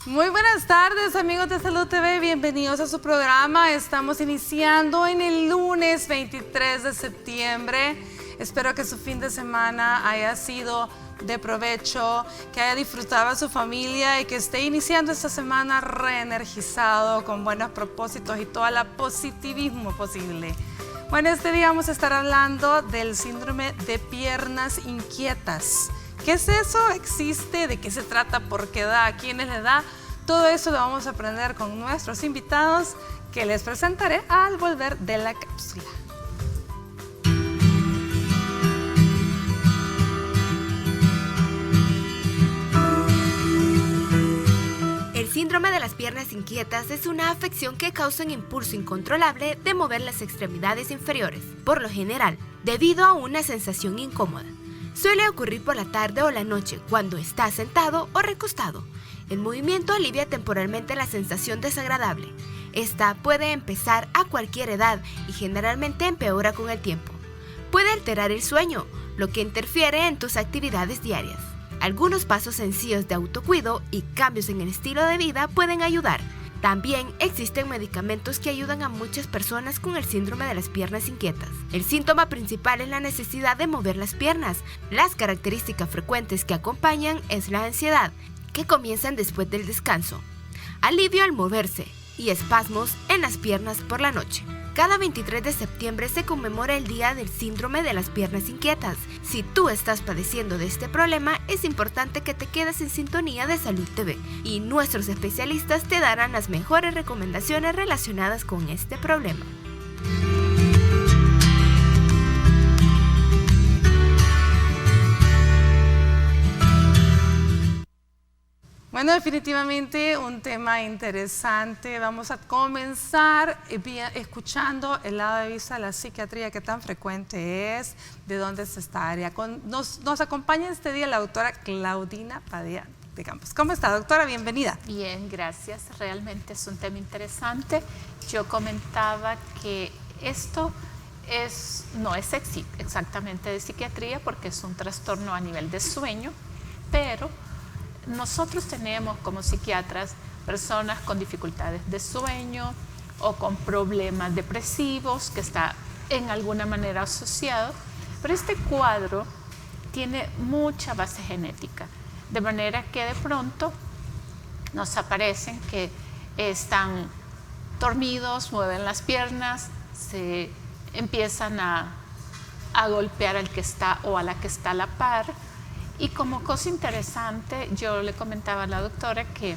Muy buenas tardes, amigos de Salud TV, bienvenidos a su programa. Estamos iniciando en el lunes 23 de septiembre. Espero que su fin de semana haya sido de provecho, que haya disfrutado a su familia y que esté iniciando esta semana reenergizado, con buenos propósitos y todo el positivismo posible. Bueno, este día vamos a estar hablando del síndrome de piernas inquietas. ¿Qué es eso? ¿Existe? ¿De qué se trata? ¿Por qué da? ¿A quiénes le da? Todo eso lo vamos a aprender con nuestros invitados que les presentaré al volver de la cápsula. El síndrome de las piernas inquietas es una afección que causa un impulso incontrolable de mover las extremidades inferiores, por lo general, debido a una sensación incómoda. Suele ocurrir por la tarde o la noche cuando está sentado o recostado. El movimiento alivia temporalmente la sensación desagradable. Esta puede empezar a cualquier edad y generalmente empeora con el tiempo. Puede alterar el sueño, lo que interfiere en tus actividades diarias. Algunos pasos sencillos de autocuidado y cambios en el estilo de vida pueden ayudar. También existen medicamentos que ayudan a muchas personas con el síndrome de las piernas inquietas. El síntoma principal es la necesidad de mover las piernas. Las características frecuentes que acompañan es la ansiedad, que comienzan después del descanso, alivio al moverse y espasmos en las piernas por la noche. Cada 23 de septiembre se conmemora el Día del Síndrome de las Piernas Inquietas. Si tú estás padeciendo de este problema, es importante que te quedes en sintonía de Salud TV y nuestros especialistas te darán las mejores recomendaciones relacionadas con este problema. Bueno, definitivamente un tema interesante. Vamos a comenzar escuchando el lado de vista de la psiquiatría, qué tan frecuente es, de dónde es esta área. Nos acompaña este día la doctora Claudina Padilla de Campos. ¿Cómo está, doctora? Bienvenida. Bien, gracias. Realmente es un tema interesante. Yo comentaba que esto no es exactamente de psiquiatría porque es un trastorno a nivel de sueño, pero nosotros tenemos como psiquiatras personas con dificultades de sueño o con problemas depresivos que está en alguna manera asociado, pero este cuadro tiene mucha base genética, de manera que de pronto nos aparecen que están dormidos, mueven las piernas, se empiezan a golpear al que está o a la que está a la par. Y como cosa interesante, yo le comentaba a la doctora que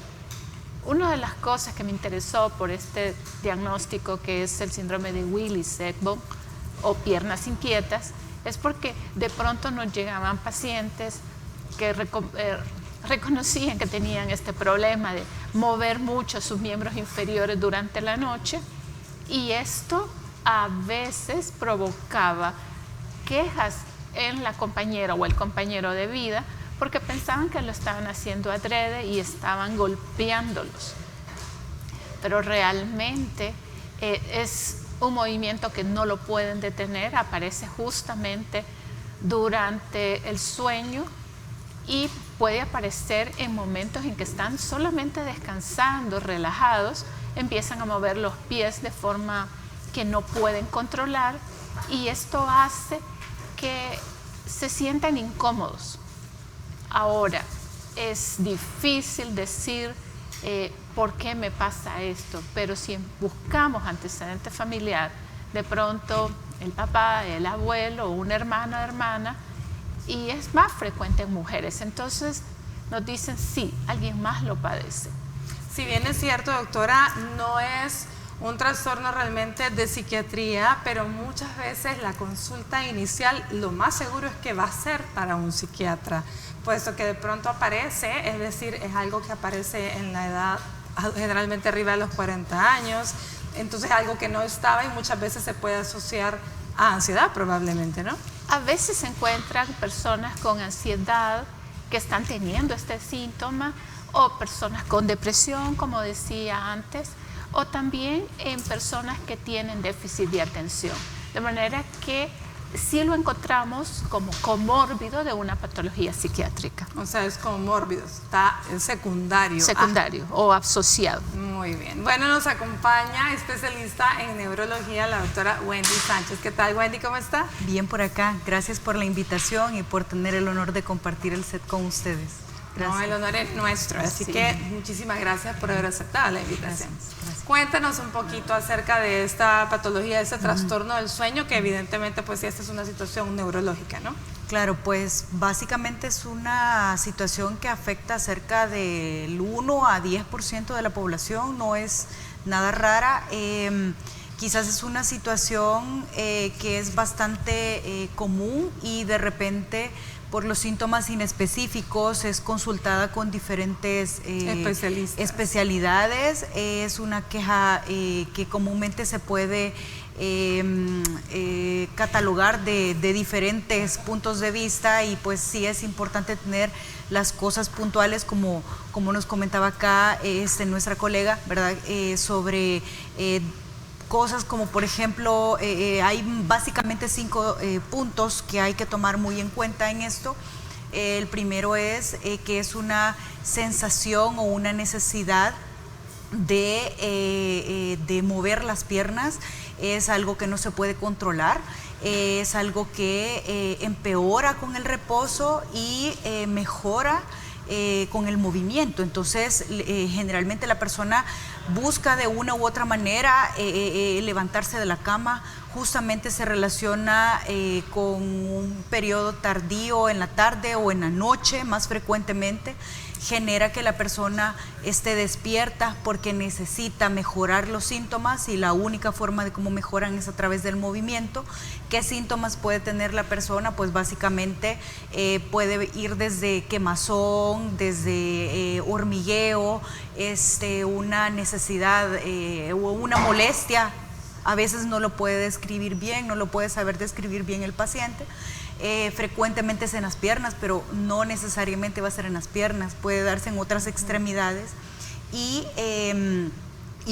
una de las cosas que me interesó por este diagnóstico, que es el síndrome de Willis-Ekbom o piernas inquietas, es porque de pronto nos llegaban pacientes que reconocían que tenían este problema de mover mucho sus miembros inferiores durante la noche, y esto a veces provocaba quejas en la compañera o el compañero de vida porque pensaban que lo estaban haciendo adrede y estaban golpeándolos. Pero realmente es un movimiento que no lo pueden detener, aparece justamente durante el sueño y puede aparecer en momentos en que están solamente descansando, relajados, empiezan a mover los pies de forma que no pueden controlar, y esto hace que se sientan incómodos. Ahora, es difícil decir por qué me pasa esto, pero si buscamos antecedente familiar, de pronto el papá, el abuelo, un hermano o hermana, y es más frecuente en mujeres, entonces nos dicen sí, alguien más lo padece. Si bien es cierto, doctora, no es un trastorno realmente de psiquiatría, pero muchas veces la consulta inicial lo más seguro es que va a ser para un psiquiatra, puesto que de pronto aparece, es decir, es algo que aparece en la edad generalmente arriba de los 40 años, entonces algo que no estaba y muchas veces se puede asociar a ansiedad probablemente, ¿no? A veces se encuentran personas con ansiedad que están teniendo este síntoma, o personas con depresión, como decía antes, o también en personas que tienen déficit de atención. De manera que sí lo encontramos como comórbido de una patología psiquiátrica. O sea, es comórbido, está en secundario. Secundario o asociado. Muy bien. Bueno, nos acompaña especialista en neurología, la doctora Wendy Sánchez. ¿Qué tal, Wendy? ¿Cómo está? Bien por acá. Gracias por la invitación y por tener el honor de compartir el set con ustedes. Gracias. No, el honor es nuestro, así que muchísimas gracias por haber aceptado la invitación. Gracias. Cuéntanos un poquito acerca de esta patología, de este trastorno del sueño, que evidentemente pues esta es una situación neurológica, ¿no? Claro, pues básicamente es una situación que afecta a cerca del 1 a 10% de la población, no es nada rara. Quizás es una situación que es bastante común y de repente por los síntomas inespecíficos es consultada con diferentes especialidades. Es una queja que comúnmente se puede catalogar de diferentes puntos de vista, y pues sí es importante tener las cosas puntuales como nos comentaba acá nuestra colega, ¿verdad? Sobre cosas como, por ejemplo, hay básicamente 5 puntos que hay que tomar muy en cuenta en esto. El primero es que es una sensación o una necesidad de mover las piernas. Es algo que no se puede controlar, es algo que empeora con el reposo y mejora con el movimiento. Entonces generalmente la persona busca de una u otra manera levantarse de la cama. Justamente se relaciona con un periodo tardío en la tarde o en la noche, más frecuentemente. Genera que la persona esté despierta porque necesita mejorar los síntomas, y la única forma de cómo mejoran es a través del movimiento. ¿Qué síntomas puede tener la persona? Pues básicamente puede ir desde quemazón, desde hormigueo, una necesidad o una molestia. A veces no lo puede describir bien, no lo puede saber describir bien el paciente. Frecuentemente es en las piernas, pero no necesariamente va a ser en las piernas, puede darse en otras extremidades, y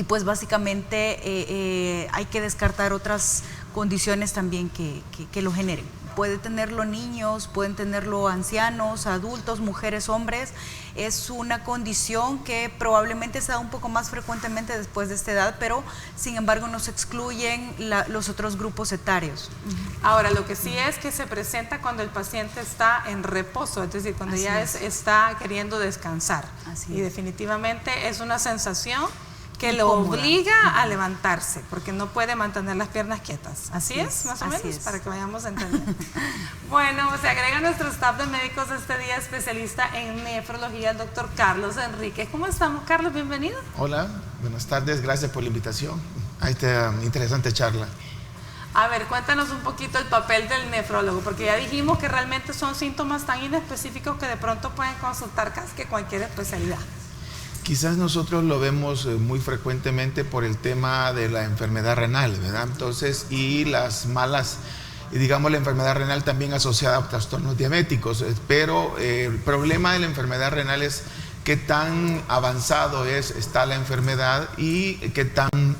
pues básicamente hay que descartar otras condiciones también que lo generen. Puede tenerlo niños, pueden tenerlo ancianos, adultos, mujeres, hombres. Es una condición que probablemente se da un poco más frecuentemente después de esta edad, pero sin embargo no se excluyen los otros grupos etarios. Ahora, lo que sí es que se presenta cuando el paciente está en reposo, es decir, cuando ya está queriendo descansar. Y definitivamente es una sensación que lo obliga a levantarse, porque no puede mantener las piernas quietas. ¿Así es, más o menos? Para que vayamos a entender. Bueno, se agrega a nuestro staff de médicos este día especialista en nefrología, el doctor Carlos Enríquez. ¿Cómo estamos, Carlos? Bienvenido. Hola, buenas tardes, gracias por la invitación a esta interesante charla. A ver, cuéntanos un poquito el papel del nefrólogo, porque ya dijimos que realmente son síntomas tan inespecíficos que de pronto pueden consultar casi que cualquier especialidad. Quizás nosotros lo vemos muy frecuentemente por el tema de la enfermedad renal, ¿verdad? Entonces, y las malas, digamos, la enfermedad renal también asociada a trastornos diabéticos, pero el problema de la enfermedad renal es qué tan avanzado está la enfermedad y qué tan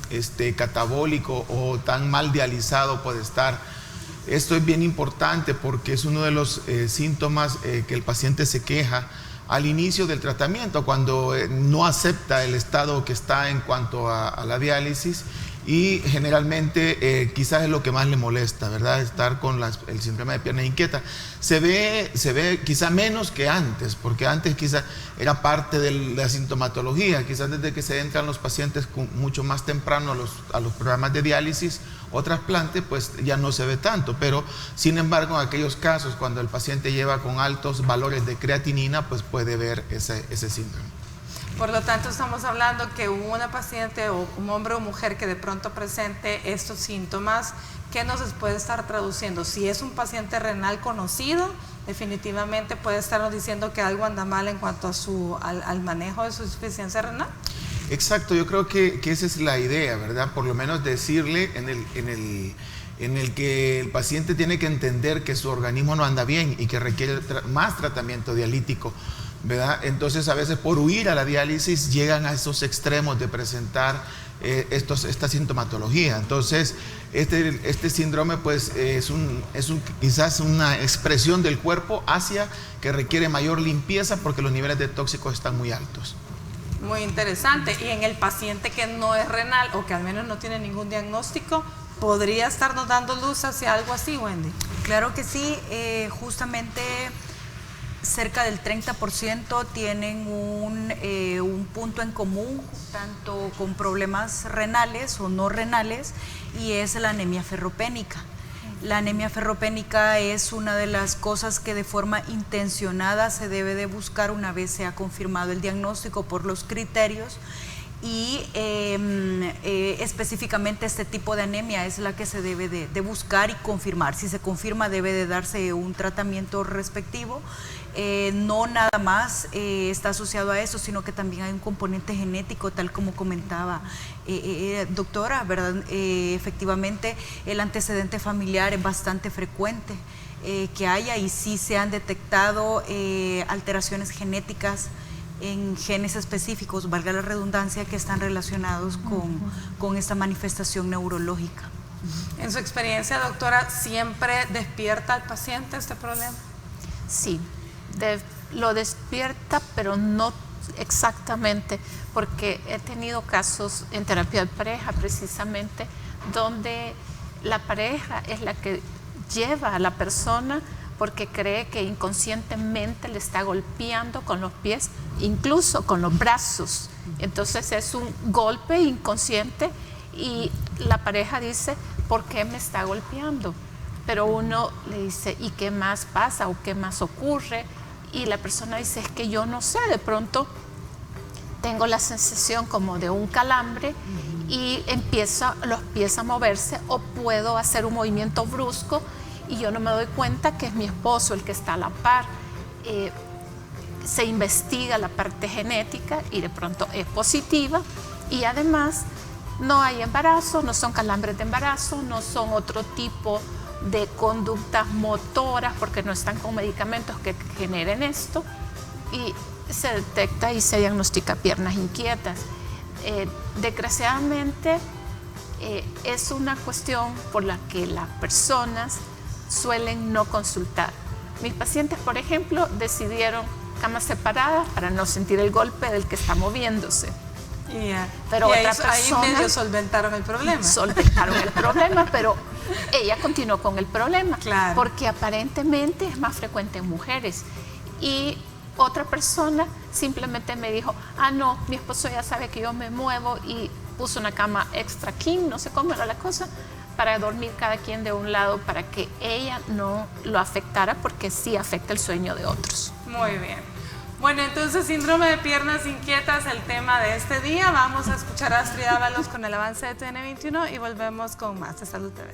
catabólico o tan mal dializado puede estar. Esto es bien importante porque es uno de los síntomas que el paciente se queja al inicio del tratamiento, cuando no acepta el estado que está en cuanto a la diálisis, y generalmente quizás es lo que más le molesta, ¿verdad? Estar con el síndrome de pierna inquieta. Se ve quizá menos que antes, porque antes quizá era parte de la sintomatología. Quizás desde que se entran los pacientes mucho más temprano a los programas de diálisis o trasplante, pues ya no se ve tanto. Pero sin embargo, en aquellos casos cuando el paciente lleva con altos valores de creatinina, pues puede ver ese síndrome. Por lo tanto, estamos hablando que una paciente o un hombre o mujer que de pronto presente estos síntomas, ¿qué nos puede estar traduciendo? Si es un paciente renal conocido, definitivamente puede estarnos diciendo que algo anda mal en cuanto a al manejo de su insuficiencia renal. Exacto, yo creo que esa es la idea, ¿verdad? Por lo menos decirle en el que el paciente tiene que entender que su organismo no anda bien y que requiere más tratamiento dialítico. ¿verdad? Entonces a veces por huir a la diálisis llegan a esos extremos de presentar esta sintomatología. Entonces este síndrome pues es quizás una expresión del cuerpo hacia que requiere mayor limpieza porque los niveles de tóxicos están muy altos. Muy interesante. Y en el paciente que no es renal o que al menos no tiene ningún diagnóstico, ¿podría estarnos dando luz hacia algo así, Wendy? Claro que sí, justamente cerca del 30% tienen un punto en común, tanto con problemas renales o no renales, y es la anemia ferropénica. La anemia ferropénica es una de las cosas que de forma intencionada se debe de buscar una vez se ha confirmado el diagnóstico por los criterios, y específicamente este tipo de anemia es la que se debe de buscar y confirmar. Si se confirma, debe de darse un tratamiento respectivo. No nada más está asociado a eso, sino que también hay un componente genético, tal como comentaba doctora, ¿verdad? Efectivamente, el antecedente familiar es bastante frecuente que haya, y sí se han detectado alteraciones genéticas en genes específicos, valga la redundancia, que están relacionados con esta manifestación neurológica. En su experiencia, doctora, ¿siempre despierta al paciente este problema? Sí, lo despierta, pero no exactamente, porque he tenido casos en terapia de pareja precisamente donde la pareja es la que lleva a la persona porque cree que inconscientemente le está golpeando con los pies, incluso con los brazos. Entonces es un golpe inconsciente y la pareja dice, ¿por qué me está golpeando? Pero uno le dice, ¿y qué más pasa o qué más ocurre? Y la persona dice, es que yo no sé, de pronto tengo la sensación como de un calambre y los pies a moverse, o puedo hacer un movimiento brusco y yo no me doy cuenta que es mi esposo el que está a la par. Se investiga la parte genética y de pronto es positiva, y además no hay embarazo, no son calambres de embarazo, no son otro tipo de conductas motoras porque no están con medicamentos que generen esto, y se detecta y se diagnostica piernas inquietas. Desgraciadamente es una cuestión por la que las personas suelen no consultar. Mis pacientes, por ejemplo, decidieron camas separadas para no sentir el golpe del que está moviéndose. Pero y otra persona, ahí medio solventaron el problema. Solventaron el problema, pero ella continuó con el problema, claro, porque aparentemente es más frecuente en mujeres. Y otra persona simplemente me dijo, no, mi esposo ya sabe que yo me muevo, y puso una cama extra king, no sé cómo era la cosa, para dormir cada quien de un lado, para que ella no lo afectara, porque sí afecta el sueño de otros. Muy bien. Bueno, entonces, síndrome de piernas inquietas, el tema de este día. Vamos a escuchar a Astrid Ábalos con el avance de TN21 y volvemos con más de Salud TV.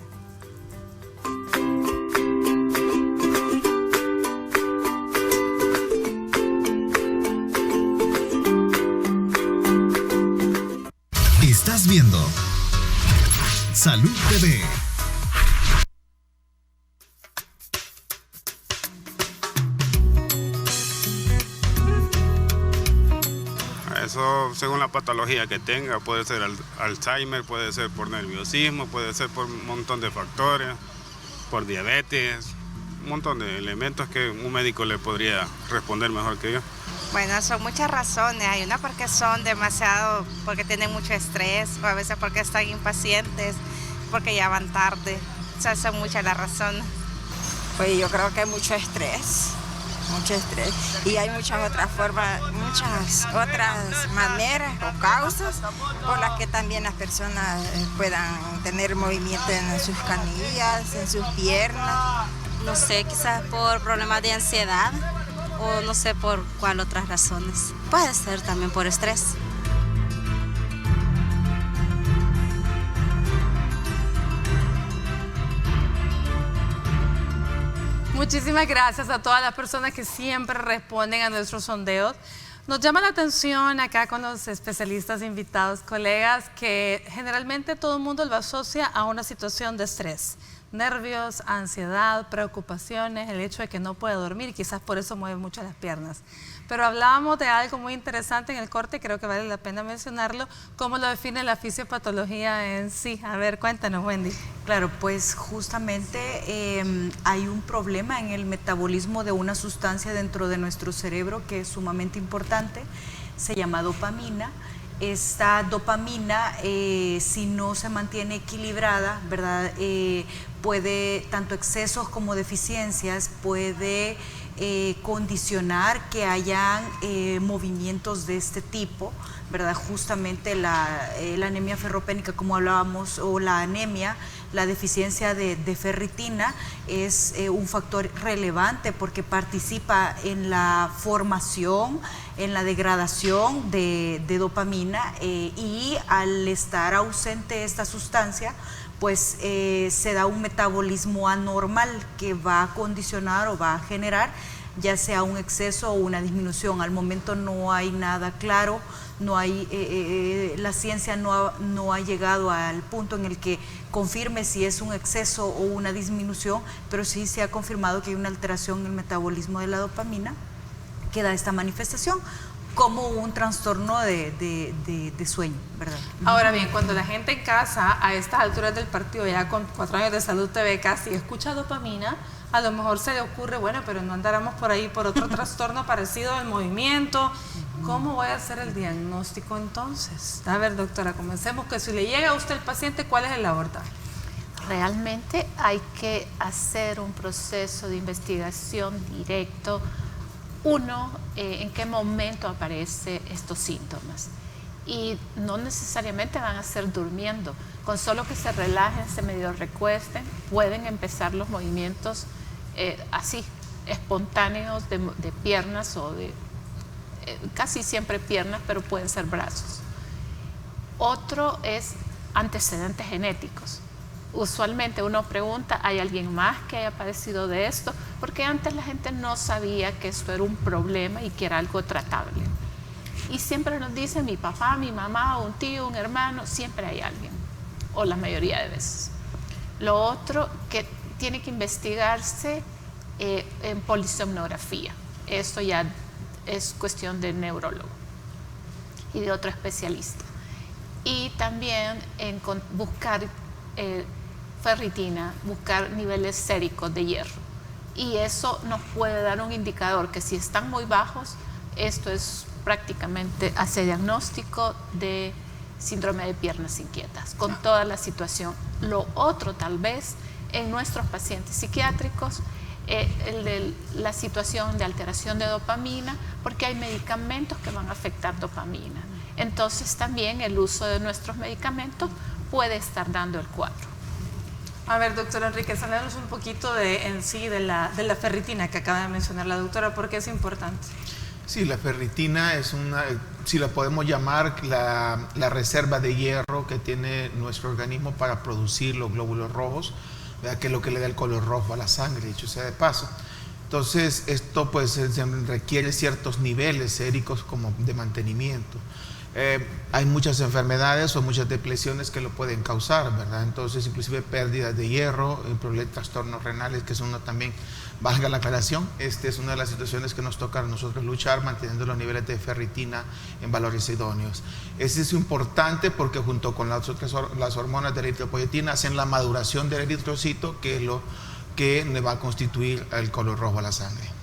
Estás viendo Salud TV. Eso según la patología que tenga, puede ser Alzheimer, puede ser por nerviosismo, puede ser por un montón de factores, por diabetes, un montón de elementos que un médico le podría responder mejor que yo. Bueno, son muchas razones. Hay una porque son demasiado, porque tienen mucho estrés, o a veces porque están impacientes, porque ya van tarde. O sea, son muchas las razones. Pues yo creo que hay mucho estrés, y hay muchas otras formas, muchas otras maneras o causas por las que también las personas puedan tener movimiento en sus canillas, en sus piernas. No sé, quizás por problemas de ansiedad, o no sé por cuál otras razones. Puede ser también por estrés. Muchísimas gracias a todas las personas que siempre responden a nuestros sondeos. Nos llama la atención acá con los especialistas invitados, colegas, que generalmente todo el mundo lo asocia a una situación de estrés, nervios, ansiedad, preocupaciones, el hecho de que no puede dormir, quizás por eso mueve mucho las piernas. Pero hablábamos de algo muy interesante en el corte, creo que vale la pena mencionarlo, cómo lo define la fisiopatología en sí. A ver, cuéntanos, Wendy. Claro, pues justamente hay un problema en el metabolismo de una sustancia dentro de nuestro cerebro que es sumamente importante, se llama dopamina. Esta dopamina, si no se mantiene equilibrada, ¿verdad? Puede, tanto excesos como deficiencias, puede condicionar que hayan movimientos de este tipo, ¿verdad? Justamente la anemia ferropénica, como hablábamos, o la anemia, la deficiencia de ferritina es un factor relevante porque participa en la formación, en la degradación de dopamina y al estar ausente esta sustancia, pues se da un metabolismo anormal que va a condicionar o va a generar ya sea un exceso o una disminución. Al momento no hay nada claro, no hay, la ciencia no ha llegado al punto en el que confirme si es un exceso o una disminución, pero sí se ha confirmado que hay una alteración en el metabolismo de la dopamina que da esta manifestación como un trastorno de sueño, ¿verdad? Ahora bien, cuando la gente en casa a estas alturas del partido, ya con 4 años de Salud TV casi, escucha dopamina, a lo mejor se le ocurre, bueno, pero no andáramos por ahí por otro trastorno parecido al movimiento. ¿Cómo voy a hacer el diagnóstico entonces? A ver, doctora, comencemos, que si le llega a usted el paciente, ¿cuál es el abordaje? Realmente hay que hacer un proceso de investigación directo. Uno, en qué momento aparecen estos síntomas. Y no necesariamente van a ser durmiendo. Con solo que se relajen, se medio recuesten, pueden empezar los movimientos así, espontáneos de piernas o de casi siempre piernas, pero pueden ser brazos. Otro es antecedentes genéticos. Usualmente uno pregunta, ¿hay alguien más que haya padecido de esto? Porque antes la gente no sabía que esto era un problema y que era algo tratable. Y siempre nos dicen mi papá, mi mamá, un tío, un hermano, siempre hay alguien, o la mayoría de veces. Lo otro que tiene que investigarse en polisomnografía. Esto ya es cuestión de neurólogo y de otro especialista. Y también en buscar ferritina, buscar niveles séricos de hierro. Y eso nos puede dar un indicador que si están muy bajos, esto es prácticamente hace diagnóstico de síndrome de piernas inquietas, con toda la situación. Lo otro tal vez en nuestros pacientes psiquiátricos, el de la situación de alteración de dopamina, porque hay medicamentos que van a afectar dopamina. Entonces también el uso de nuestros medicamentos puede estar dando el cuadro. A ver, doctora Enríquez, háblanos un poquito de la ferritina que acaba de mencionar la doctora, porque es importante. Sí, la ferritina es si la podemos llamar, la reserva de hierro que tiene nuestro organismo para producir los glóbulos rojos, ¿verdad? Que es lo que le da el color rojo a la sangre, dicho sea de paso. Entonces, esto pues requiere ciertos niveles séricos como de mantenimiento. Hay muchas enfermedades o muchas depresiones que lo pueden causar, ¿verdad? Entonces, inclusive pérdidas de hierro, trastornos renales, que es uno también, valga la aclaración, es una de las situaciones que nos toca a nosotros luchar, manteniendo los niveles de ferritina en valores idóneos. Eso es importante porque junto con las hormonas de la eritropoyetina hacen la maduración del eritrocito, que es lo que le va a constituir el color rojo a la sangre.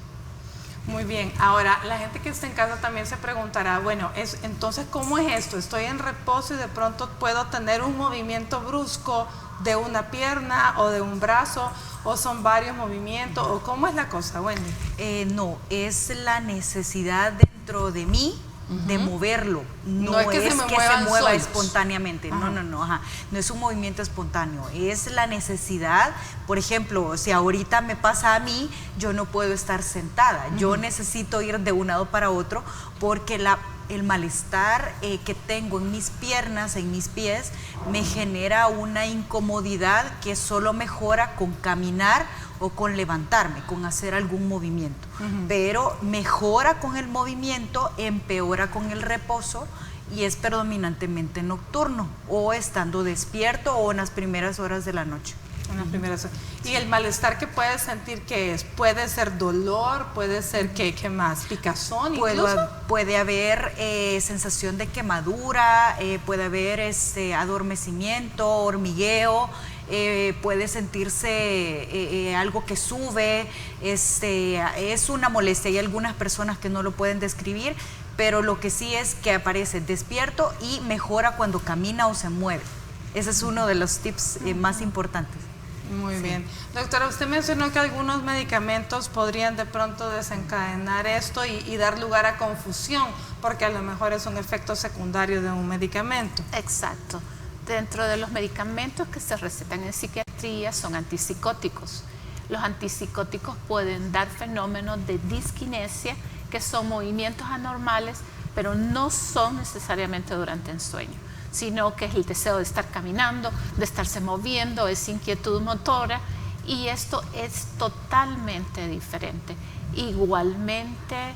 Muy bien, ahora la gente que está en casa también se preguntará, bueno, entonces ¿cómo es esto? Estoy en reposo y de pronto puedo tener un movimiento brusco de una pierna o de un brazo, o son varios movimientos, o ¿cómo es la cosa, Wendy? No, es la necesidad dentro de mí de moverlo, no es que se mueva espontáneamente, no es un movimiento espontáneo, es la necesidad. Por ejemplo, si ahorita me pasa a mí, yo no puedo estar sentada, yo necesito ir de un lado para otro porque el malestar que tengo en mis piernas, en mis pies, me genera una incomodidad que solo mejora con caminar o con levantarme, con hacer algún movimiento. Pero mejora con el movimiento, empeora con el reposo y es predominantemente nocturno o estando despierto o en las primeras horas de la noche. En las primeras. Y el malestar que puedes sentir, ¿qué es? Puede ser dolor, puede ser ¿qué más? Picazón incluso. Puede haber sensación de quemadura, puede haber adormecimiento, hormigueo. Puede sentirse algo que sube, es una molestia. Hay algunas personas que no lo pueden describir, pero lo que sí es que aparece despierto y mejora cuando camina o se mueve. Ese es uno de los tips más importantes. Muy bien. Doctora, usted mencionó que algunos medicamentos podrían de pronto desencadenar esto y dar lugar a confusión, porque a lo mejor es un efecto secundario de un medicamento. Exacto. Dentro de los medicamentos que se recetan en psiquiatría son antipsicóticos. Los antipsicóticos pueden dar fenómenos de disquinesia, que son movimientos anormales, pero no son necesariamente durante el sueño, sino que es el deseo de estar caminando, de estarse moviendo, es inquietud motora, y esto es totalmente diferente. Igualmente,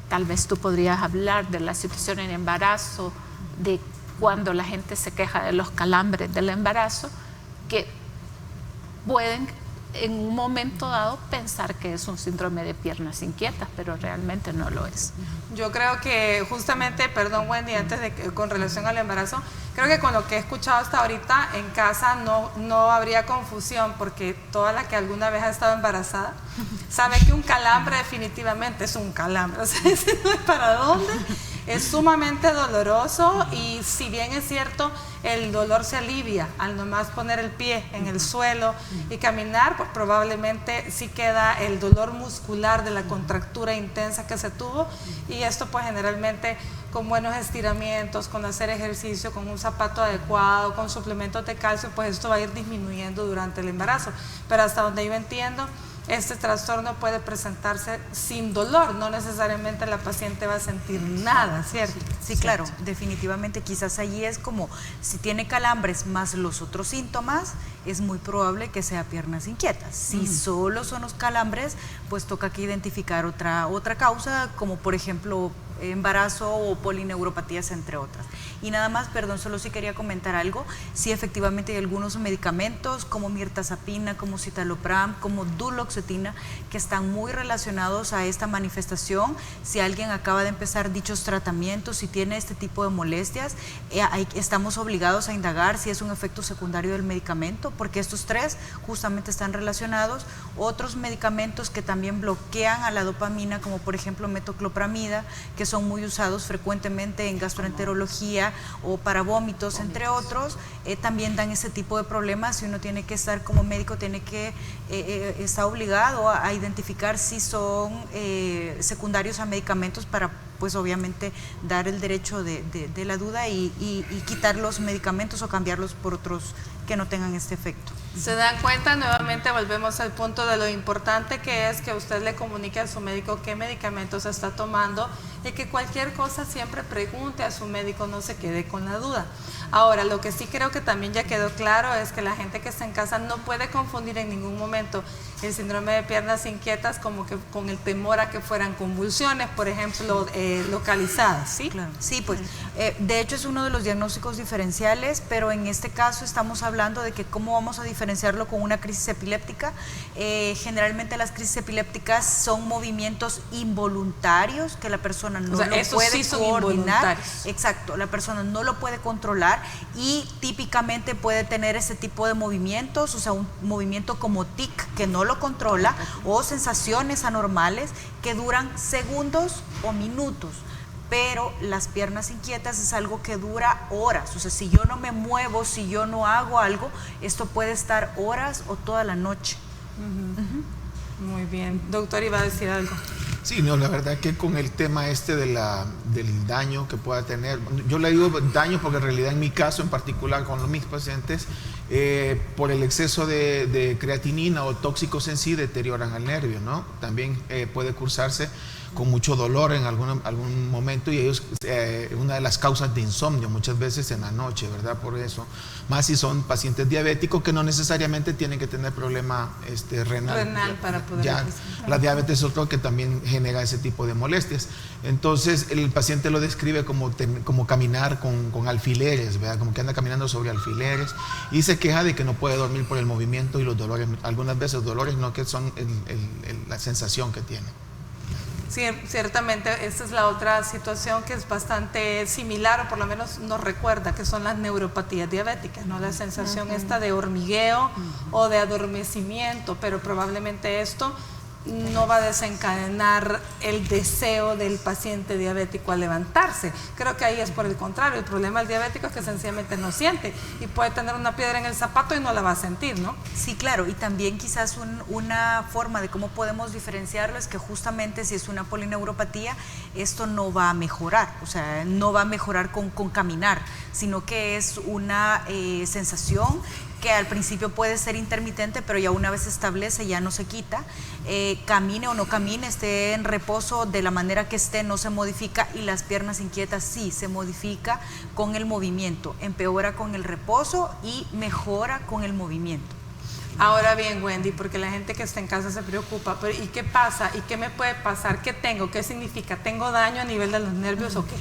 tal vez tú podrías hablar de la situación en embarazo, de cuando la gente se queja de los calambres del embarazo, que pueden en un momento dado pensar que es un síndrome de piernas inquietas, pero realmente no lo es. Yo creo que justamente, perdón Wendy, antes de que, con relación al embarazo, creo que con lo que he escuchado hasta ahorita en casa no habría confusión, porque toda la que alguna vez ha estado embarazada sabe que un calambre definitivamente es un calambre, o sea, ese no es para dónde. Es sumamente doloroso y si bien es cierto, el dolor se alivia al nomás poner el pie en el suelo y caminar, pues probablemente sí queda el dolor muscular de la contractura intensa que se tuvo, y esto pues generalmente con buenos estiramientos, con hacer ejercicio, con un zapato adecuado, con suplementos de calcio, pues esto va a ir disminuyendo durante el embarazo. Pero hasta donde yo entiendo, este trastorno puede presentarse sin dolor, no necesariamente la paciente va a sentir nada, ¿cierto? Sí, claro, definitivamente. Quizás allí es como si tiene calambres más los otros síntomas, es muy probable que sea piernas inquietas. Si solo son los calambres, pues toca que identificar otra causa, como por ejemplo embarazo o polineuropatías, entre otras. Y nada más, perdón, solo sí quería comentar algo. Sí, efectivamente hay algunos medicamentos como mirtazapina, como citalopram, como duloxetina, que están muy relacionados a esta manifestación. Si alguien acaba de empezar dichos tratamientos y tiene este tipo de molestias, estamos obligados a indagar si es un efecto secundario del medicamento, porque estos tres justamente están relacionados. Otros medicamentos que también bloquean a la dopamina, como por ejemplo metoclopramida, que son muy usados frecuentemente en gastroenterología o para vómitos, entre otros, también dan ese tipo de problemas, y uno tiene que estar como médico, está obligado a identificar si son secundarios a medicamentos para, pues obviamente, dar el derecho de la duda y quitar los medicamentos o cambiarlos por otros que no tengan este efecto. Se dan cuenta, nuevamente volvemos al punto de lo importante que es que usted le comunique a su médico qué medicamentos está tomando, y que cualquier cosa siempre pregunte a su médico, no se quede con la duda. Ahora, lo que sí creo que también ya quedó claro es que la gente que está en casa no puede confundir en ningún momento el síndrome de piernas inquietas como que con el temor a que fueran convulsiones, por ejemplo, localizadas, ¿sí? Claro. Sí, pues de hecho es uno de los diagnósticos diferenciales, pero en este caso estamos hablando de que cómo vamos a diferenciarlo con una crisis epiléptica. Generalmente las crisis epilépticas son movimientos involuntarios que la persona no lo puede coordinar. Exacto, la persona no lo puede controlar y típicamente puede tener ese tipo de movimientos, o sea, un movimiento como tic que no lo controla, o sensaciones anormales que duran segundos o minutos. Pero las piernas inquietas es algo que dura horas, o sea, si yo no me muevo, si yo no hago algo, esto puede estar horas o toda la noche. Muy bien. Doctor, ¿iba a decir algo? Sí, no, la verdad que con el tema del daño que pueda tener, yo le digo daño porque en realidad en mi caso en particular con mis pacientes, por el exceso de creatinina o tóxicos en sí deterioran al nervio, ¿no? También puede cursarse con mucho dolor en algún momento, y ellos, una de las causas de insomnio muchas veces en la noche, ¿verdad? Por eso, más si son pacientes diabéticos que no necesariamente tienen que tener problema renal para poder ya, la diabetes es otro que también genera ese tipo de molestias. Entonces el paciente lo describe como caminar con alfileres, ¿verdad? Como que anda caminando sobre alfileres, y se queja de que no puede dormir por el movimiento y los dolores, algunas veces dolores no, que son la sensación que tiene. Sí, ciertamente esta es la otra situación que es bastante similar, o por lo menos nos recuerda, que son las neuropatías diabéticas, ¿no? La sensación esta de hormigueo o de adormecimiento, pero probablemente esto no va a desencadenar el deseo del paciente diabético a levantarse. Creo que ahí es por el contrario. El problema del diabético es que sencillamente no siente, y puede tener una piedra en el zapato y no la va a sentir, ¿no? Sí, claro, y también quizás una forma de cómo podemos diferenciarlo es que justamente si es una polineuropatía, esto no va a mejorar, o sea, no va a mejorar con caminar, sino que es una sensación que al principio puede ser intermitente, pero ya una vez se establece ya no se quita. Camine o no camine, esté en reposo de la manera que esté, no se modifica, y las piernas inquietas sí se modifica con el movimiento, empeora con el reposo y mejora con el movimiento. Ahora bien, Wendy, porque la gente que está en casa se preocupa, pero ¿y qué pasa? ¿Y qué me puede pasar? ¿Qué tengo? ¿Qué significa? ¿Tengo daño a nivel de los nervios o qué?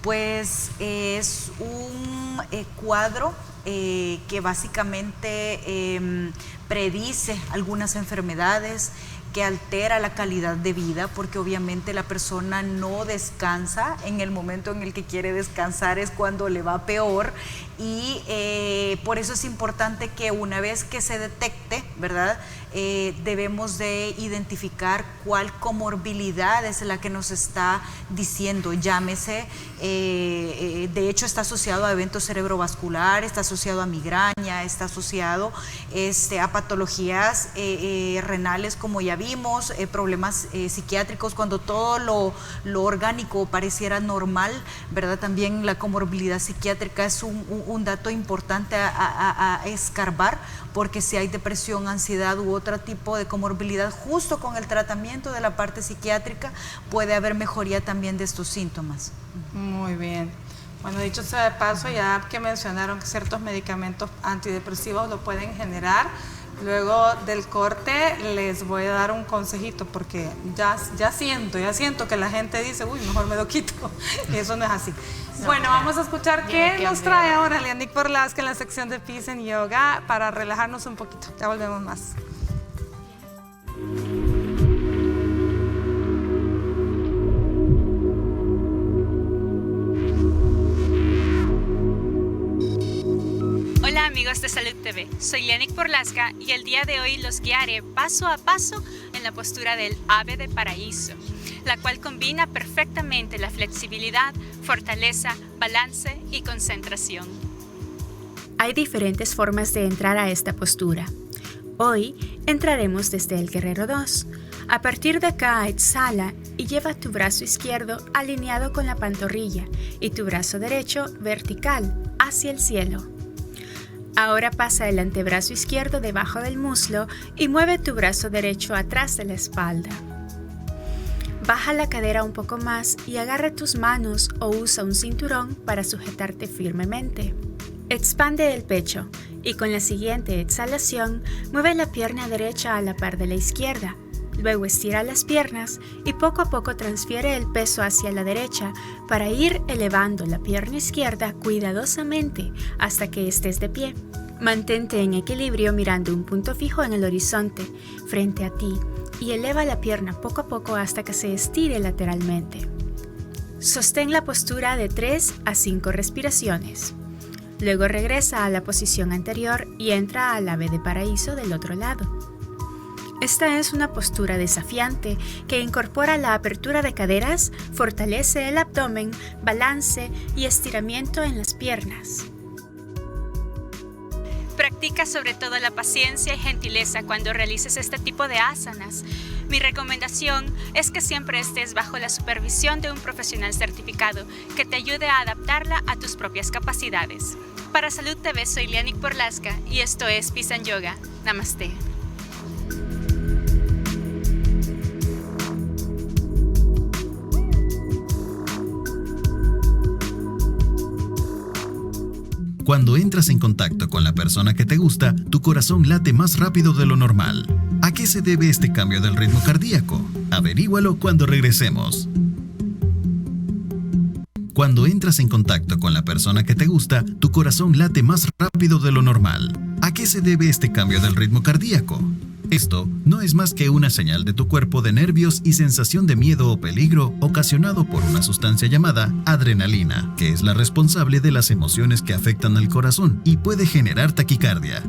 Pues es un cuadro que básicamente predice algunas enfermedades, que altera la calidad de vida, porque obviamente la persona no descansa. En el momento en el que quiere descansar es cuando le va peor, y por eso es importante que una vez que se detecte, ¿verdad? Debemos de identificar cuál comorbilidad es la que nos está diciendo, llámese, de hecho está asociado a eventos cerebrovasculares, está asociado a migraña, está asociado a patologías renales, como ya vimos, problemas psiquiátricos, cuando todo lo orgánico pareciera normal, ¿verdad? También la comorbilidad psiquiátrica es un dato importante a escarbar, porque si hay depresión, ansiedad u otro tipo de comorbilidad, justo con el tratamiento de la parte psiquiátrica puede haber mejoría también de estos síntomas. Muy bien. Bueno, dicho sea de paso, ya que mencionaron que ciertos medicamentos antidepresivos lo pueden generar, luego del corte les voy a dar un consejito, porque ya siento que la gente dice, uy, mejor me lo quito, y eso no es así. Bueno, vamos a escuchar qué nos trae ahora Lianik Borlaska en la sección de Peace and Yoga para relajarnos un poquito. Ya volvemos más. Hola amigos de Salud TV, soy Lianik Borlaska y el día de hoy los guiaré paso a paso en la postura del ave de paraíso, la cual combina perfectamente la flexibilidad, fortaleza, balance y concentración. Hay diferentes formas de entrar a esta postura. Hoy entraremos desde el Guerrero 2. A partir de acá, exhala y lleva tu brazo izquierdo alineado con la pantorrilla y tu brazo derecho vertical hacia el cielo. Ahora pasa el antebrazo izquierdo debajo del muslo y mueve tu brazo derecho atrás de la espalda. Baja la cadera un poco más y agarra tus manos o usa un cinturón para sujetarte firmemente. Expande el pecho y con la siguiente exhalación mueve la pierna derecha a la par de la izquierda. Luego estira las piernas y poco a poco transfiere el peso hacia la derecha para ir elevando la pierna izquierda cuidadosamente hasta que estés de pie. Mantente en equilibrio mirando un punto fijo en el horizonte frente a ti y eleva la pierna poco a poco hasta que se estire lateralmente. Sostén la postura de 3 a 5 respiraciones. Luego regresa a la posición anterior y entra al ave de paraíso del otro lado. Esta es una postura desafiante que incorpora la apertura de caderas, fortalece el abdomen, balance y estiramiento en las piernas. Practica sobre todo la paciencia y gentileza cuando realices este tipo de asanas. Mi recomendación es que siempre estés bajo la supervisión de un profesional certificado que te ayude a adaptarla a tus propias capacidades. Para Salud TV soy Lianik Borlaska y esto es Peace and Yoga. Namaste. Cuando entras en contacto con la persona que te gusta, tu corazón late más rápido de lo normal. ¿A qué se debe este cambio del ritmo cardíaco? Averígualo cuando regresemos. Cuando entras en contacto con la persona que te gusta, tu corazón late más rápido de lo normal. ¿A qué se debe este cambio del ritmo cardíaco? Esto no es más que una señal de tu cuerpo de nervios y sensación de miedo o peligro ocasionado por una sustancia llamada adrenalina, que es la responsable de las emociones que afectan al corazón y puede generar taquicardia.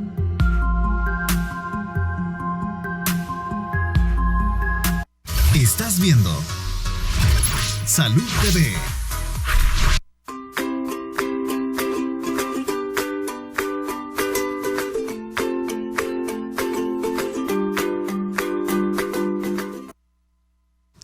Estás viendo Salud TV.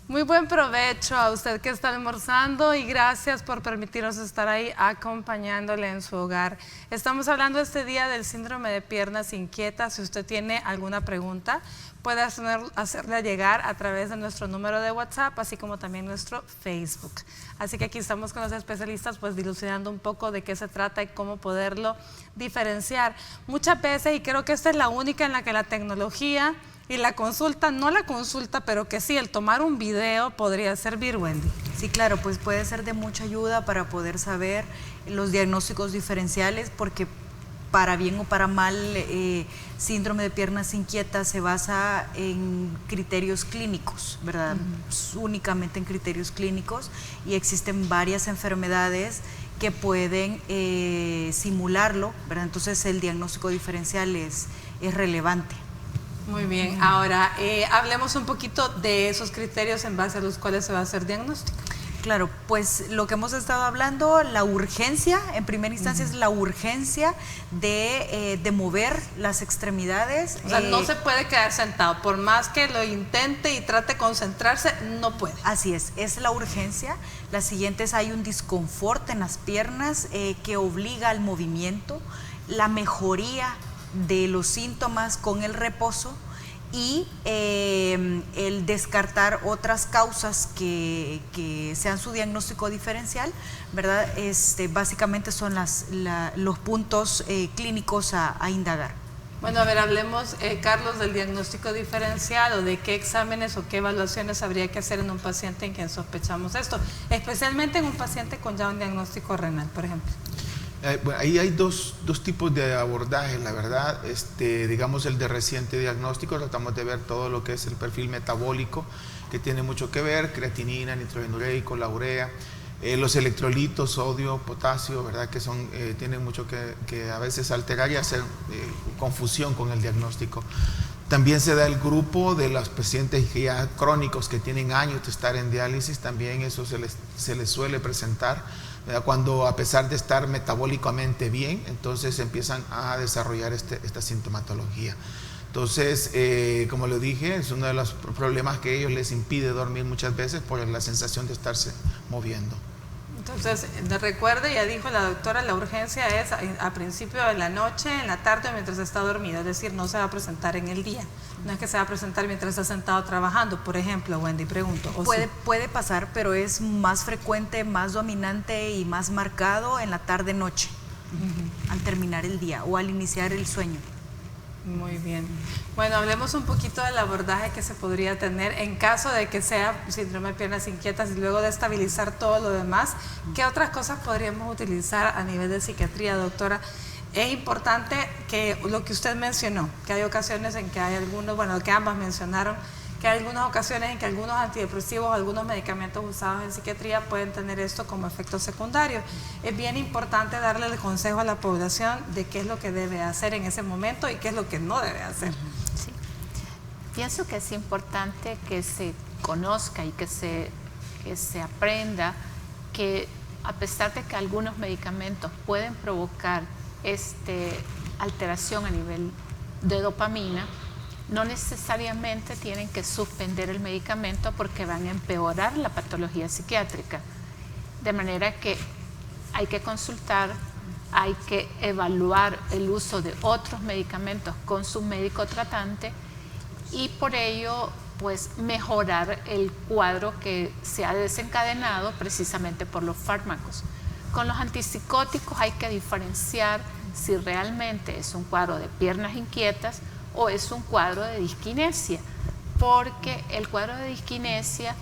Muy buen provecho a usted que está almorzando y gracias por permitirnos estar ahí acompañándole en su hogar. Estamos hablando este día del síndrome de piernas inquietas. Si usted tiene alguna pregunta, puede hacerla llegar a través de nuestro número de WhatsApp, así como también nuestro Facebook. Así que aquí estamos con los especialistas, pues dilucidando un poco de qué se trata y cómo poderlo diferenciar. Muchas veces, y creo que esta es la única en la que la tecnología y la consulta, no la consulta, pero que sí, el tomar un video podría servir, Wendy. Sí, claro, pues puede ser de mucha ayuda para poder saber los diagnósticos diferenciales, porque para bien o para mal, síndrome de piernas inquietas se basa en criterios clínicos, ¿verdad? Únicamente en criterios clínicos, y existen varias enfermedades que pueden simularlo, ¿verdad? Entonces el diagnóstico diferencial es relevante. Muy bien, ahora hablemos un poquito de esos criterios en base a los cuales se va a hacer diagnóstico. Claro, pues lo que hemos estado hablando, la urgencia, en primera instancia es la urgencia de mover las extremidades. O sea, no se puede quedar sentado, por más que lo intente y trate de concentrarse, no puede. Así es la urgencia. La siguiente es, hay un desconfort en las piernas que obliga al movimiento, la mejoría de los síntomas con el reposo y el descartar otras causas que sean su diagnóstico diferencial, ¿verdad? Básicamente son los puntos clínicos a indagar. Bueno, a ver, hablemos, Carlos, del diagnóstico diferencial o de qué exámenes o qué evaluaciones habría que hacer en un paciente en quien sospechamos esto, especialmente en un paciente con ya un diagnóstico renal, por ejemplo. Bueno, ahí hay dos tipos de abordaje, la verdad. Digamos, el de reciente diagnóstico, tratamos de ver todo lo que es el perfil metabólico, que tiene mucho que ver, creatinina, nitrógeno ureico, la urea, los electrolitos, sodio, potasio, ¿verdad? Que tienen mucho que a veces alterar y hacer confusión con el diagnóstico. También se da el grupo de los pacientes ya crónicos que tienen años de estar en diálisis, también eso se les suele presentar, ¿verdad? Cuando, a pesar de estar metabólicamente bien, entonces empiezan a desarrollar esta sintomatología. Entonces, como lo dije, es uno de los problemas que a ellos les impide dormir muchas veces por la sensación de estarse moviendo. Entonces, recuerde, ya dijo la doctora, la urgencia es a principio de la noche, en la tarde, mientras está dormido, es decir, no se va a presentar en el día. No es que se va a presentar mientras está sentado trabajando, por ejemplo, Wendy, pregunto. Puede pasar, pero es más frecuente, más dominante y más marcado en la tarde-noche, al terminar el día o al iniciar el sueño. Muy bien. Bueno, hablemos un poquito del abordaje que se podría tener en caso de que sea síndrome de piernas inquietas y luego de estabilizar todo lo demás. ¿Qué otras cosas podríamos utilizar a nivel de psiquiatría, doctora? Es importante que lo que usted mencionó, que hay ocasiones en que hay algunos, bueno, que ambas mencionaron, que hay algunas ocasiones en que algunos antidepresivos, algunos medicamentos usados en psiquiatría pueden tener esto como efecto secundario. Es bien importante darle el consejo a la población de qué es lo que debe hacer en ese momento y qué es lo que no debe hacer. Sí. Pienso que es importante que se conozca y que se aprenda que a pesar de que algunos medicamentos pueden provocar alteración a nivel de dopamina, no necesariamente tienen que suspender el medicamento porque van a empeorar la patología psiquiátrica. De manera que hay que consultar, hay que evaluar el uso de otros medicamentos con su médico tratante y por ello pues mejorar el cuadro que se ha desencadenado precisamente por los fármacos. Con los antipsicóticos hay que diferenciar si realmente es un cuadro de piernas inquietas o es un cuadro de disquinesia, porque el cuadro de disquinesia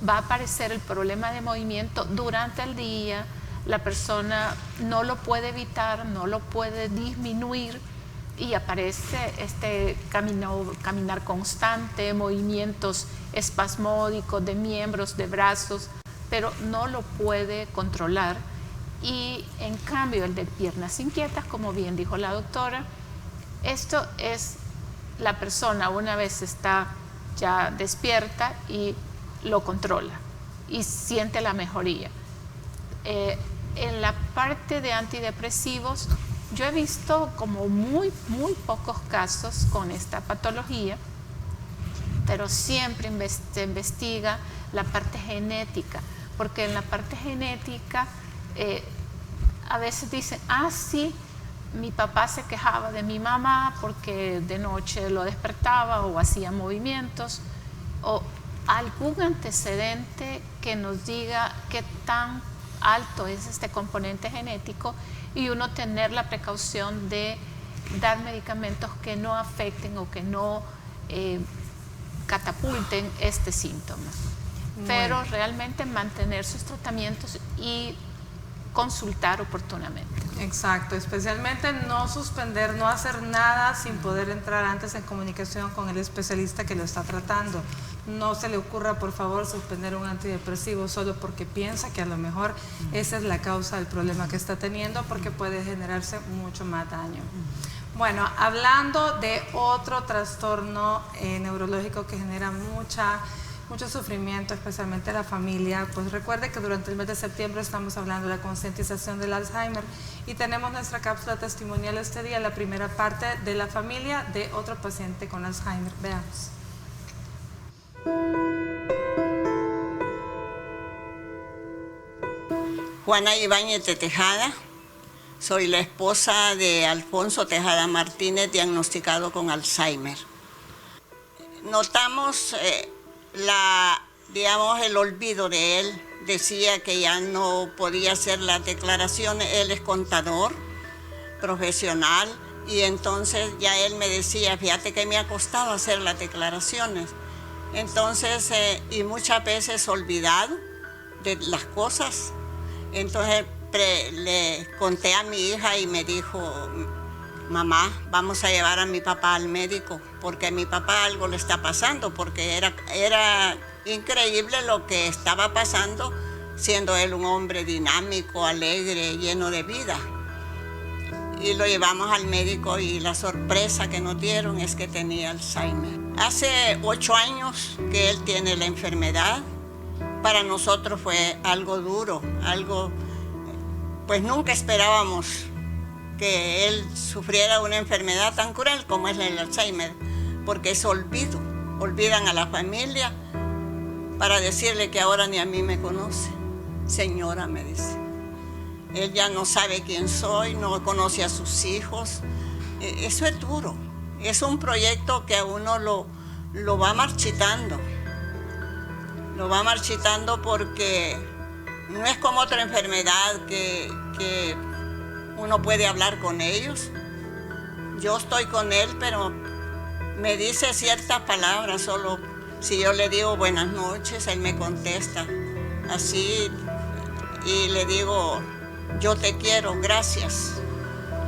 va a aparecer el problema de movimiento durante el día, la persona no lo puede evitar, no lo puede disminuir y aparece este caminar constante, movimientos espasmódicos de miembros, de brazos, pero no lo puede controlar. Y en cambio el de piernas inquietas, como bien dijo la doctora, esto es la persona una vez está ya despierta y lo controla y siente la mejoría. En la parte de antidepresivos, yo he visto como muy pocos casos con esta patología, pero siempre se investiga la parte genética, porque en la parte genética a veces dicen, sí, mi papá se quejaba de mi mamá porque de noche lo despertaba o hacía movimientos, o algún antecedente que nos diga qué tan alto es este componente genético y uno tener la precaución de dar medicamentos que no afecten o que no catapulten este síntoma. Pero realmente mantener sus tratamientos y consultar oportunamente. Exacto, especialmente no suspender, no hacer nada sin poder entrar antes en comunicación con el especialista que lo está tratando. No se le ocurra, por favor, suspender un antidepresivo solo porque piensa que a lo mejor esa es la causa del problema que está teniendo, porque puede generarse mucho más daño. Bueno, hablando de otro trastorno neurológico que genera mucho sufrimiento, especialmente a la familia, pues recuerde que durante el mes de septiembre estamos hablando de la concientización del Alzheimer y tenemos nuestra cápsula testimonial este día, la primera parte de la familia de otro paciente con Alzheimer. Veamos. Juana Ibáñez de Tejada, soy la esposa de Alfonso Tejada Martínez, diagnosticado con Alzheimer. Notamos el olvido de él. Decía que ya no podía hacer las declaraciones. Él es contador profesional y entonces ya él me decía, fíjate que me ha costado hacer las declaraciones. Entonces, y muchas veces olvidado de las cosas. Entonces le conté a mi hija y me dijo, mamá, vamos a llevar a mi papá al médico porque a mi papá algo le está pasando, porque era increíble lo que estaba pasando, siendo él un hombre dinámico, alegre, lleno de vida. Y lo llevamos al médico y la sorpresa que nos dieron es que tenía Alzheimer. Hace 8 años que él tiene la enfermedad. Para nosotros fue algo duro, pues nunca esperábamos que él sufriera una enfermedad tan cruel como es el Alzheimer, porque es olvido. Olvidan a la familia para decirle que ahora ni a mí me conoce. Señora, me dice. Él ya no sabe quién soy, no conoce a sus hijos. Eso es duro. Es un proyecto que a uno lo va marchitando. Lo va marchitando porque no es como otra enfermedad que uno puede hablar con ellos. Yo estoy con él, pero me dice ciertas palabras, solo si yo le digo buenas noches, él me contesta así y le digo, yo te quiero, gracias.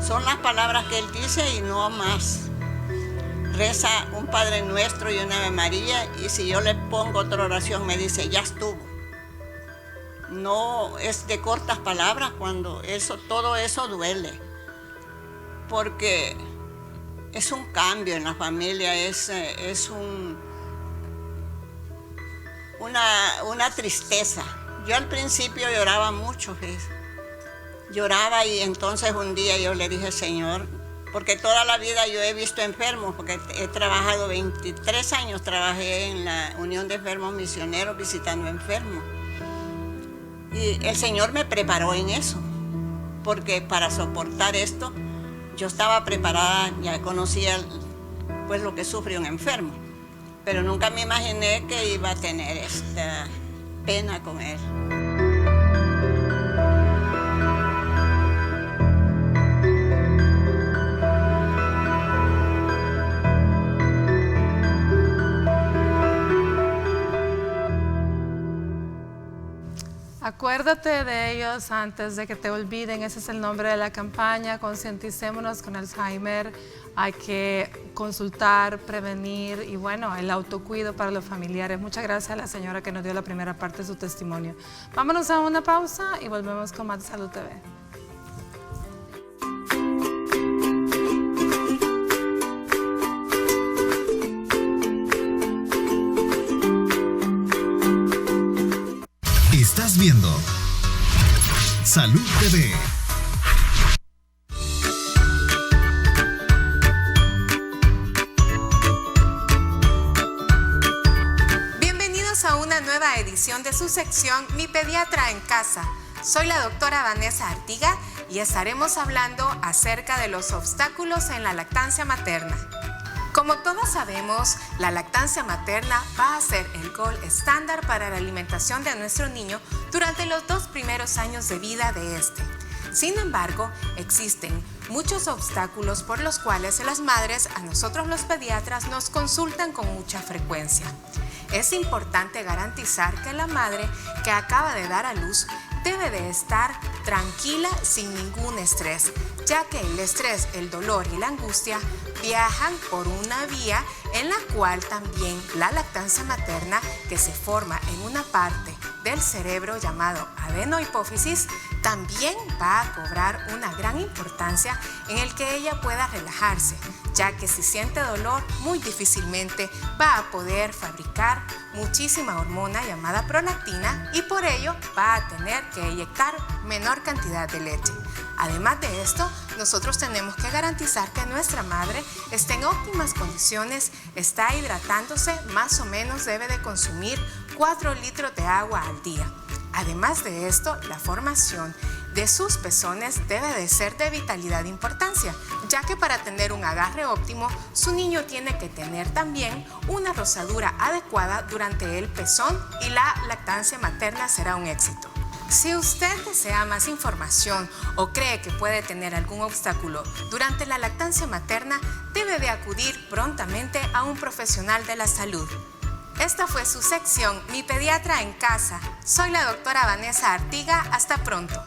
Son las palabras que él dice y no más. Reza un Padre Nuestro y una Ave María y si yo le pongo otra oración me dice, ya estuvo. No es de cortas palabras cuando todo eso duele, porque es un cambio en la familia, es una tristeza. Yo al principio lloraba mucho, lloraba y entonces un día yo le dije, Señor, porque toda la vida yo he visto enfermos, porque he trabajado 23 años, trabajé en la Unión de Enfermos Misioneros visitando enfermos. Y el Señor me preparó en eso, porque para soportar esto, yo estaba preparada, ya conocía pues lo que sufre un enfermo, pero nunca me imaginé que iba a tener esta pena con él. Acuérdate de ellos antes de que te olviden. Ese es el nombre de la campaña. Concienticémonos con Alzheimer. Hay que consultar, prevenir y bueno, el autocuido para los familiares. Muchas gracias a la señora que nos dio la primera parte de su testimonio. Vámonos a una pausa y volvemos con más de Salud TV. Estás viendo Salud TV. Bienvenidos a una nueva edición de su sección Mi Pediatra en Casa. Soy la doctora Vanessa Artiga y estaremos hablando acerca de los obstáculos en la lactancia materna. Como todos sabemos, la lactancia materna va a ser el gold estándar para la alimentación de nuestro niño durante los 2 primeros años de vida de este. Sin embargo, existen muchos obstáculos por los cuales las madres, a nosotros los pediatras, nos consultan con mucha frecuencia. Es importante garantizar que la madre que acaba de dar a luz debe de estar tranquila sin ningún estrés, ya que el estrés, el dolor y la angustia viajan por una vía en la cual también la lactancia materna, que se forma en una parte del cerebro llamado adenohipófisis, también va a cobrar una gran importancia en el que ella pueda relajarse, ya que si siente dolor muy difícilmente va a poder fabricar muchísima hormona llamada prolactina y por ello va a tener que inyectar menor cantidad de leche. Además de esto, nosotros tenemos que garantizar que nuestra madre esté en óptimas condiciones, está hidratándose, más o menos debe de consumir 4 litros de agua al día. Además de esto, la formación de sus pezones debe de ser de vitalidad de importancia, ya que para tener un agarre óptimo, su niño tiene que tener también una rosadura adecuada durante el pezón y la lactancia materna será un éxito. Si usted desea más información o cree que puede tener algún obstáculo durante la lactancia materna, debe de acudir prontamente a un profesional de la salud. Esta fue su sección Mi Pediatra en Casa. Soy la doctora Vanessa Artiga. Hasta pronto.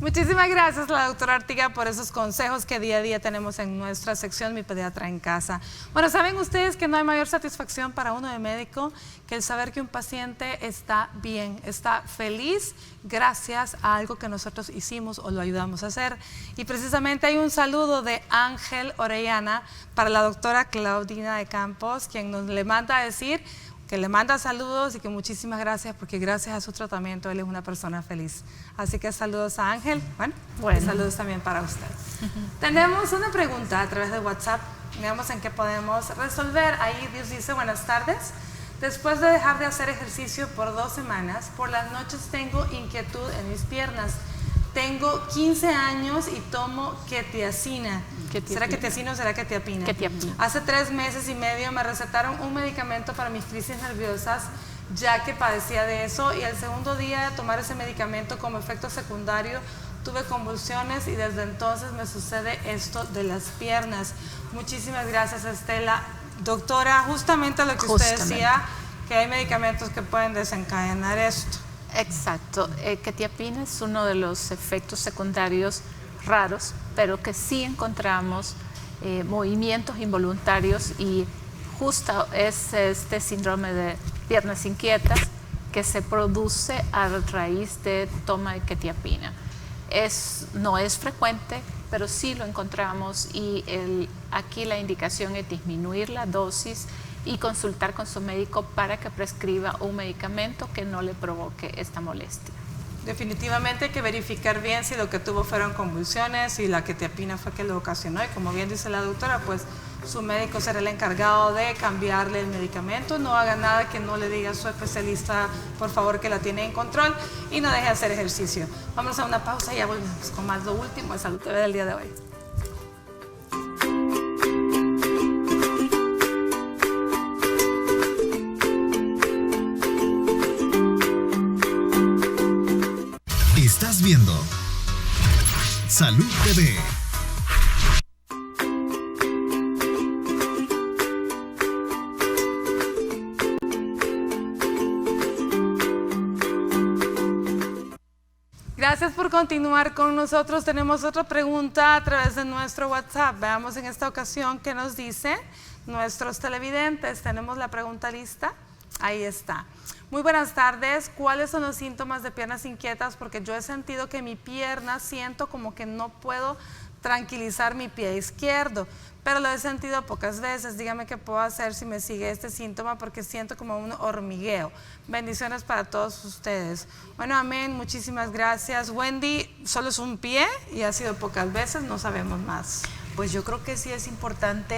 Muchísimas gracias a la doctora Artiga por esos consejos que día a día tenemos en nuestra sección Mi Pediatra en Casa. Bueno, saben ustedes que no hay mayor satisfacción para uno de médico que el saber que un paciente está bien, está feliz gracias a algo que nosotros hicimos o lo ayudamos a hacer. Y precisamente hay un saludo de Ángel Orellana para la doctora Claudina de Campos, quien nos le manda a decir que le manda saludos y que muchísimas gracias porque gracias a su tratamiento él es una persona feliz. Así que saludos a Ángel. Bueno. Saludos también para usted. Tenemos una pregunta a través de WhatsApp. Veamos en qué podemos resolver. Ahí Dios dice, buenas tardes. Después de dejar de hacer ejercicio por 2 semanas, por las noches tengo inquietud en mis piernas. Tengo 15 años y tomo quetiapina. ¿Será quetiapina o será quetiapina? Quetiapina. Hace 3 meses y medio me recetaron un medicamento para mis crisis nerviosas, ya que padecía de eso, y el segundo día de tomar ese medicamento como efecto secundario tuve convulsiones y desde entonces me sucede esto de las piernas. Muchísimas gracias, Estela. Doctora, justamente lo que usted decía, que hay medicamentos que pueden desencadenar esto. Exacto, quetiapina es uno de los efectos secundarios raros, pero que sí encontramos movimientos involuntarios y justo es este síndrome de piernas inquietas que se produce a raíz de toma de quetiapina. No es frecuente, pero sí lo encontramos y aquí la indicación es disminuir la dosis y consultar con su médico para que prescriba un medicamento que no le provoque esta molestia. Definitivamente hay que verificar bien si lo que tuvo fueron convulsiones y la quetiapina fue que lo ocasionó, y como bien dice la doctora, pues su médico será el encargado de cambiarle el medicamento. No haga nada que no le diga a su especialista, por favor, que la tiene en control, y no deje de hacer ejercicio. Vamos a una pausa y ya volvemos con más lo último de Salud TV del día de hoy. Estás viendo Salud TV. Gracias por continuar con nosotros. Tenemos otra pregunta a través de nuestro WhatsApp. Veamos en esta ocasión qué nos dice nuestros televidentes. Tenemos la pregunta lista. Ahí está. Muy buenas tardes. ¿Cuáles son los síntomas de piernas inquietas? Porque yo he sentido que mi pierna siento como que no puedo tranquilizar mi pie izquierdo, pero lo he sentido pocas veces. Dígame qué puedo hacer si me sigue este síntoma, porque siento como un hormigueo. Bendiciones para todos ustedes. Bueno, amén, muchísimas gracias. Wendy, solo es un pie y ha sido pocas veces, no sabemos más. Pues yo creo que sí es importante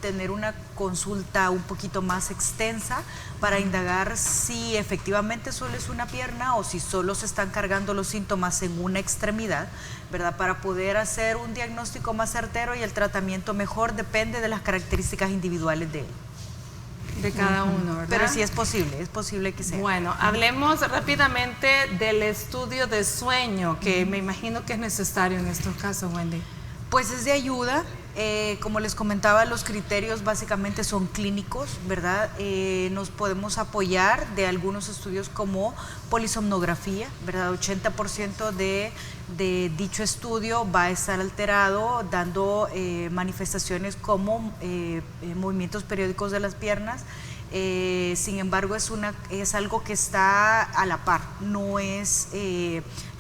tener una consulta un poquito más extensa para indagar si efectivamente solo es una pierna o si solo se están cargando los síntomas en una extremidad, ¿verdad? Para poder hacer un diagnóstico más certero y el tratamiento mejor depende de las características individuales de él. De cada uno, ¿verdad? Pero sí es posible que sea. Bueno, hablemos rápidamente del estudio de sueño, que me imagino que es necesario en estos casos, Wendy. Pues es de ayuda, como les comentaba, los criterios básicamente son clínicos, ¿verdad? Nos podemos apoyar de algunos estudios como polisomnografía, ¿verdad? 80% de dicho estudio va a estar alterado, dando manifestaciones como movimientos periódicos de las piernas. Sin embargo, es algo que está a la par, no es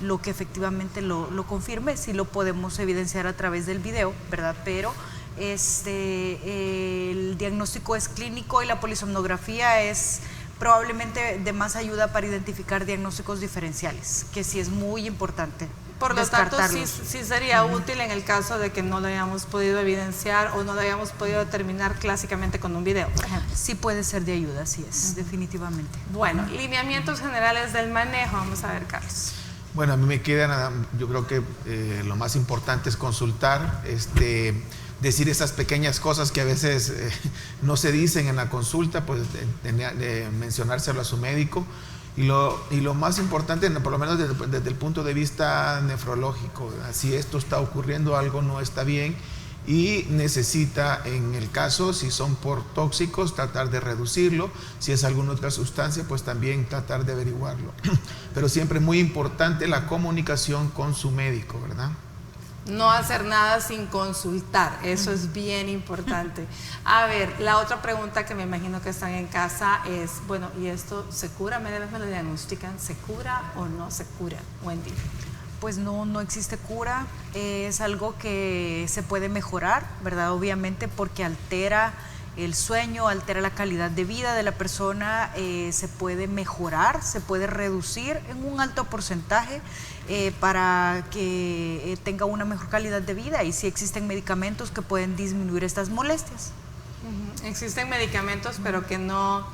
lo que efectivamente lo confirme, sí lo podemos evidenciar a través del video, ¿verdad? Pero el diagnóstico es clínico y la polisomnografía es probablemente de más ayuda para identificar diagnósticos diferenciales, que sí es muy importante. Por lo tanto, sí sería útil en el caso de que no lo hayamos podido evidenciar o no lo hayamos podido determinar clásicamente con un video, por ejemplo. Sí puede ser de ayuda, así es, definitivamente. Bueno, lineamientos generales del manejo, vamos a ver, Carlos. Bueno, a mí me queda nada, yo creo que lo más importante es consultar, decir esas pequeñas cosas que a veces no se dicen en la consulta, pues mencionárselo a su médico. Y lo más importante, por lo menos desde el punto de vista nefrológico, si esto está ocurriendo, algo no está bien y necesita, en el caso, si son por tóxicos, tratar de reducirlo, si es alguna otra sustancia, pues también tratar de averiguarlo. Pero siempre muy importante la comunicación con su médico, ¿verdad? No hacer nada sin consultar, eso es bien importante. A ver, la otra pregunta que me imagino que están en casa es, bueno, ¿y esto se cura? ¿Me lo diagnostican? ¿Se cura o no se cura, Wendy? Pues no existe cura, es algo que se puede mejorar, ¿verdad? Obviamente porque altera el sueño, altera la calidad de vida de la persona, se puede mejorar, se puede reducir en un alto porcentaje para que tenga una mejor calidad de vida, y sí existen medicamentos que pueden disminuir estas molestias. Existen medicamentos, pero que no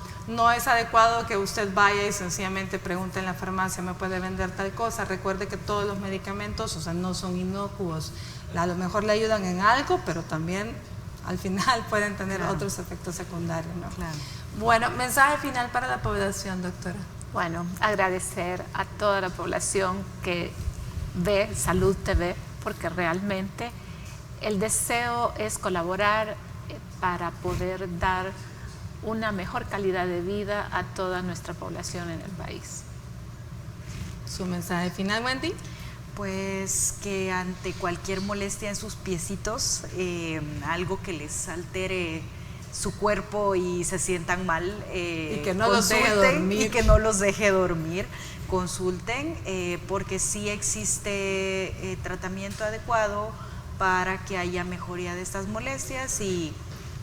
es adecuado que usted vaya y sencillamente pregunte en la farmacia, ¿me puede vender tal cosa? Recuerde que todos los medicamentos, o sea, no son inocuos, a lo mejor le ayudan en algo, pero también al final pueden tener otros efectos secundarios, ¿no? Claro. Bueno, mensaje final para la población, doctora. Bueno, agradecer a toda la población que ve Salud TV, porque realmente el deseo es colaborar para poder dar una mejor calidad de vida a toda nuestra población en el país. ¿Su mensaje final, Wendy? Pues que ante cualquier molestia en sus piecitos, algo que les altere su cuerpo y se sientan mal, y que no los deje dormir. Y que no los deje dormir, consulten, porque sí existe tratamiento adecuado para que haya mejoría de estas molestias, y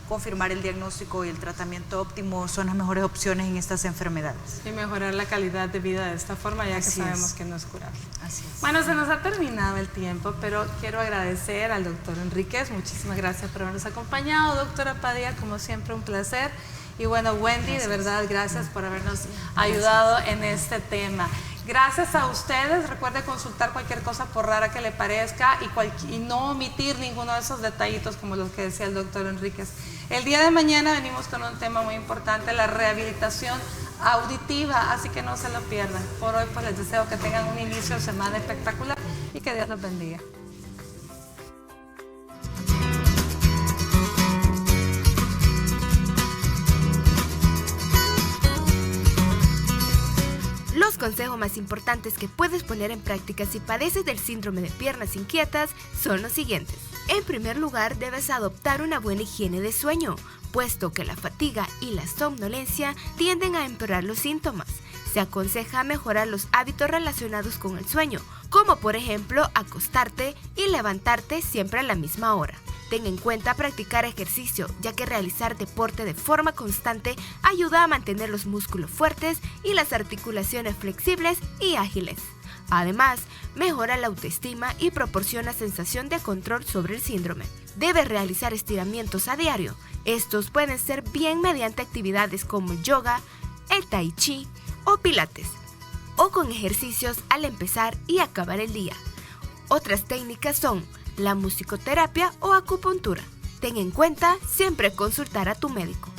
confirmar el diagnóstico y el tratamiento óptimo son las mejores opciones en estas enfermedades. Y mejorar la calidad de vida de esta forma, ya que sabemos que no es curable. Así es. Bueno, se nos ha terminado el tiempo, pero quiero agradecer al doctor Enríquez. Muchísimas gracias por habernos acompañado. Doctora Padilla, como siempre, un placer. Y bueno, Wendy, de verdad, gracias por habernos ayudado en este tema. Gracias a ustedes. Recuerde consultar cualquier cosa, por rara que le parezca, y no omitir ninguno de esos detallitos como los que decía el doctor Enríquez. El día de mañana venimos con un tema muy importante, la rehabilitación auditiva, así que no se lo pierdan. Por hoy, pues les deseo que tengan un inicio de semana espectacular y que Dios los bendiga. Los consejos más importantes que puedes poner en práctica si padeces del síndrome de piernas inquietas son los siguientes. En primer lugar, debes adoptar una buena higiene de sueño, puesto que la fatiga y la somnolencia tienden a empeorar los síntomas. Se aconseja mejorar los hábitos relacionados con el sueño, como por ejemplo acostarte y levantarte siempre a la misma hora. Ten en cuenta practicar ejercicio, ya que realizar deporte de forma constante ayuda a mantener los músculos fuertes y las articulaciones flexibles y ágiles. Además, mejora la autoestima y proporciona sensación de control sobre el síndrome. Debes realizar estiramientos a diario. Estos pueden ser bien mediante actividades como el yoga, el tai chi o pilates, o con ejercicios al empezar y acabar el día. Otras técnicas son la musicoterapia o acupuntura. Ten en cuenta siempre consultar a tu médico.